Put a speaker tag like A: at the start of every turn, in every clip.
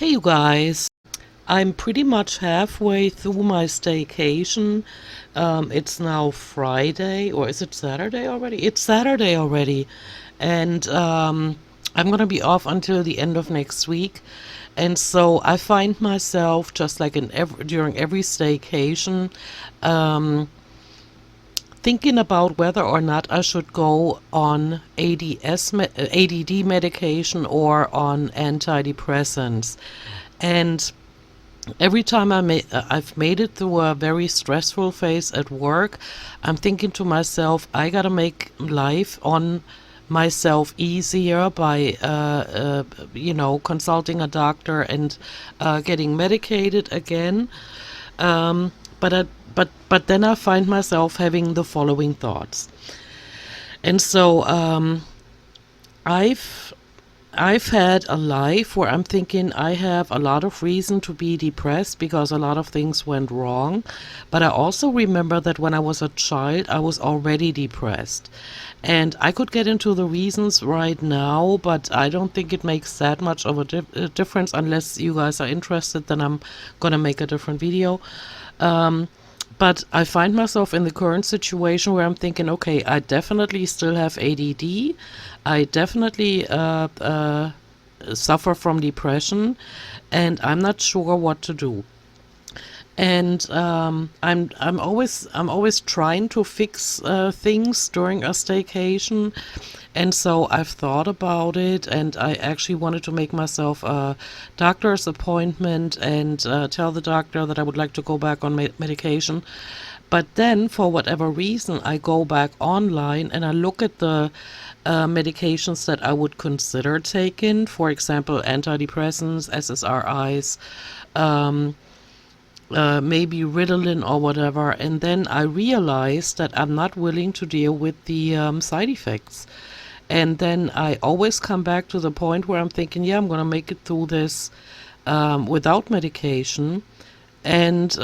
A: Hey you guys, I'm pretty much halfway through my staycation. It's now Friday, or is it Saturday already? It's Saturday already, and I'm gonna be off until the end of next week. And so I find myself just like during every staycation, um, thinking about whether or not I should go on ADD medication or on antidepressants. And every time I've made it through a very stressful phase at work, I'm thinking to myself, I gotta make life on myself easier by, consulting a doctor and getting medicated again. Um, but I, but then I find myself having the following thoughts, and so I've I've had a life where I'm thinking I have a lot of reason to be depressed because a lot of things went wrong. But I also remember that when I was a child, I was already depressed. And I could get into the reasons right now, but I don't think it makes that much of a difference unless you guys are interested, then I'm gonna make a different video. Um, but I find myself in the current situation where I'm thinking, okay, I definitely still have ADD. I definitely suffer from depression, and I'm not sure what to do. And I'm always trying to fix things during a staycation, and so I've thought about it, and I actually wanted to make myself a doctor's appointment and tell the doctor that I would like to go back on medication. But then, for whatever reason, I go back online and I look at the medications that I would consider taking, for example, antidepressants, SSRIs, um, maybe Ritalin or whatever, and then I realized that I'm not willing to deal with the side effects. And then I always come back to the point where I'm thinking, yeah, I'm going to make it through this without medication. And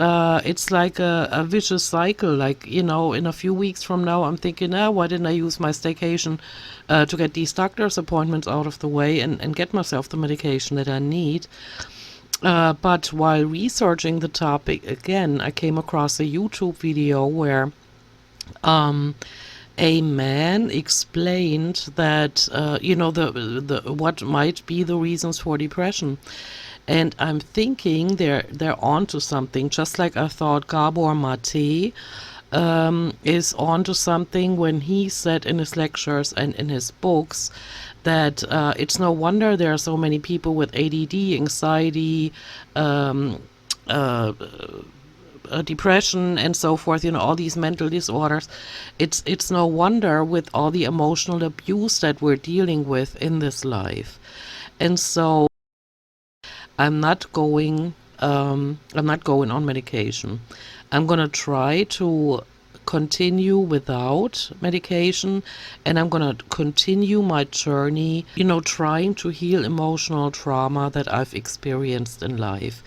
A: it's like a vicious cycle. Like, in a few weeks from now, I'm thinking, why didn't I use my staycation to get these doctor's appointments out of the way and get myself the medication that I need? But while researching the topic again, I came across a YouTube video where um, a man explained that the what might be the reasons for depression. And I'm thinking they're onto something, just like I thought Gabor Mate is onto something when he said in his lectures and in his books that it's no wonder there are so many people with ADD, anxiety, um, uh, depression, and so forth. All these mental disorders. It's no wonder with all the emotional abuse that we're dealing with in this life, and so I'm not going on medication. I'm gonna try to continue without medication, and I'm gonna continue my journey, trying to heal emotional trauma that I've experienced in life.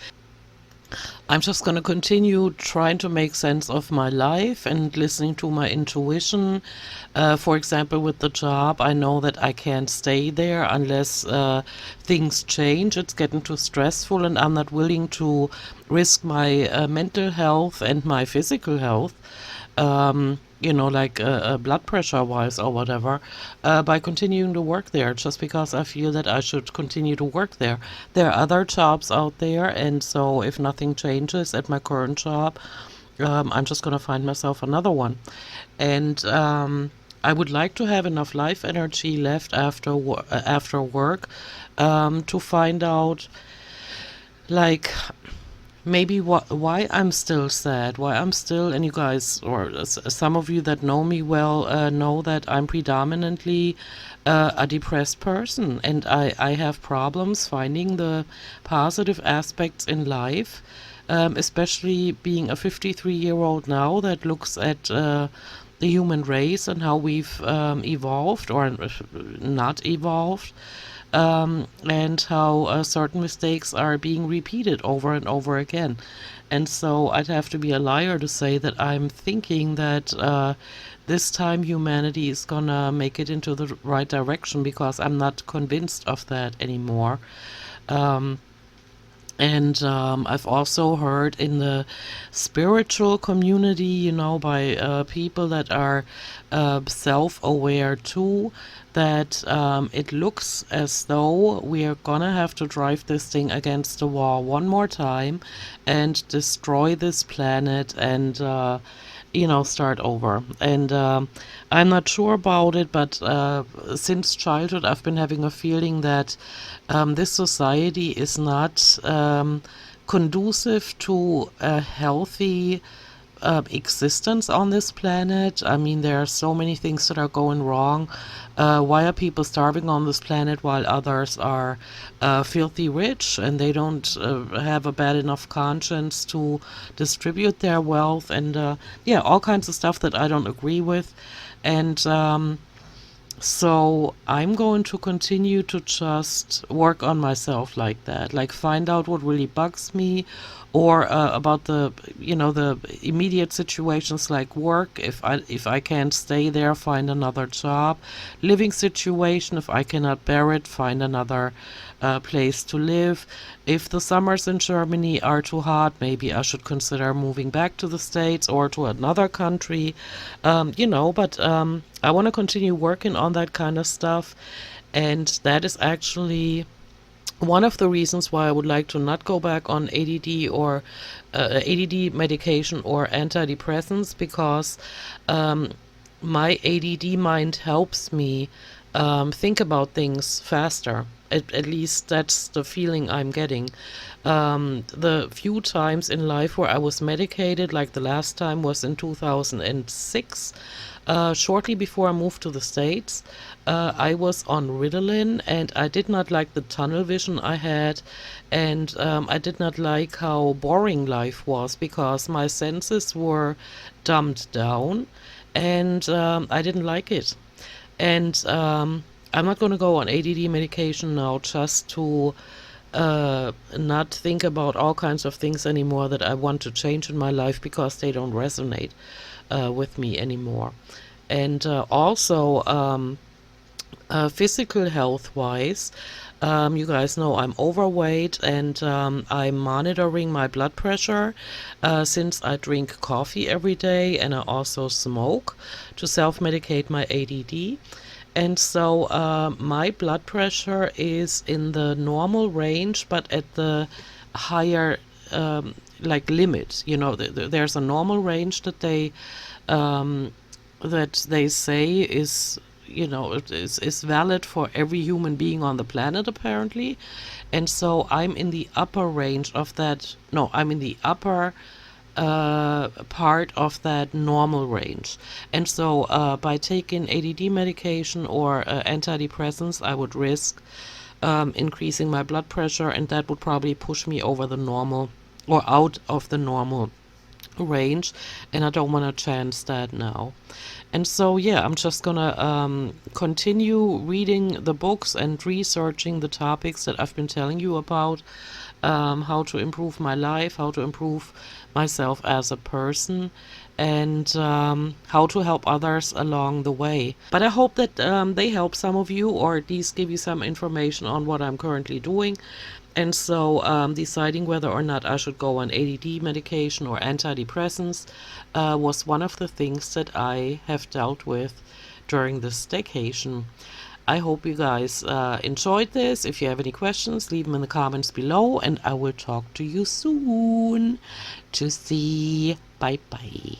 A: I'm just going to continue trying to make sense of my life and listening to my intuition. For example, with the job, I know that I can't stay there unless things change. It's getting too stressful, and I'm not willing to risk my mental health and my physical health. Like blood pressure wise or whatever, by continuing to work there just because I feel that I should continue to work there. There are other jobs out there, and so if nothing changes at my current job, I'm just going to find myself another one. And I would like to have enough life energy left after work to find out, like, maybe why I'm still sad, why I'm still, and you guys, or some of you that know me well, know that I'm predominantly a depressed person, and I have problems finding the positive aspects in life, especially being a 53-year-old now that looks at the human race and how we've evolved or not evolved, and how certain mistakes are being repeated over and over again. And so I'd have to be a liar to say that I'm thinking that this time humanity is gonna make it into the right direction, because I'm not convinced of that anymore. Um, And I've also heard in the spiritual community, by people that are self aware too, that it looks as though we are gonna have to drive this thing against the wall one more time and destroy this planet and start over. And I'm not sure about it, but since childhood, I've been having a feeling that this society is not conducive to a healthy existence on this planet. I mean, there are so many things that are going wrong. Why are people starving on this planet while others are filthy rich and they don't have a bad enough conscience to distribute their wealth? And yeah, all kinds of stuff that I don't agree with. And so I'm going to continue to just work on myself like that, like find out what really bugs me, or about the immediate situations like work. If I can't stay there, find another job. Living situation, if I cannot bear it, find another place to live. If the summers in Germany are too hot, maybe I should consider moving back to the States or to another country. But I want to continue working on that kind of stuff. And that is actually one of the reasons why I would like to not go back on ADD or ADD medication or antidepressants, because my ADD mind helps me think about things faster. At least that's the feeling I'm getting. The few times in life where I was medicated, like the last time was in 2006, shortly before I moved to the States. I was on Ritalin and I did not like the tunnel vision I had, and I did not like how boring life was because my senses were dumbed down, and I didn't like it. And I'm not going to go on ADD medication now just to not think about all kinds of things anymore that I want to change in my life because they don't resonate with me anymore. And also, physical health wise, you guys know I'm overweight, and I'm monitoring my blood pressure since I drink coffee every day and I also smoke to self medicate my ADD. And so my blood pressure is in the normal range, but at the higher like limit. There's a normal range that they say is is valid for every human being on the planet apparently. And so I'm in the upper range of that. No, I'm in the upper part of that normal range. And so by taking ADD medication or antidepressants, I would risk increasing my blood pressure, and that would probably push me over the normal or out of the normal range, and I don't want to chance that now. And so yeah, I'm just gonna continue reading the books and researching the topics that I've been telling you about, how to improve my life, how to improve myself as a person, and how to help others along the way. But I hope that they help some of you, or at least give you some information on what I'm currently doing. And so deciding whether or not I should go on ADD medication or antidepressants was one of the things that I have dealt with during this staycation. I hope you guys enjoyed this. If you have any questions, leave them in the comments below, and I will talk to you soon. Tschüssi. Bye bye.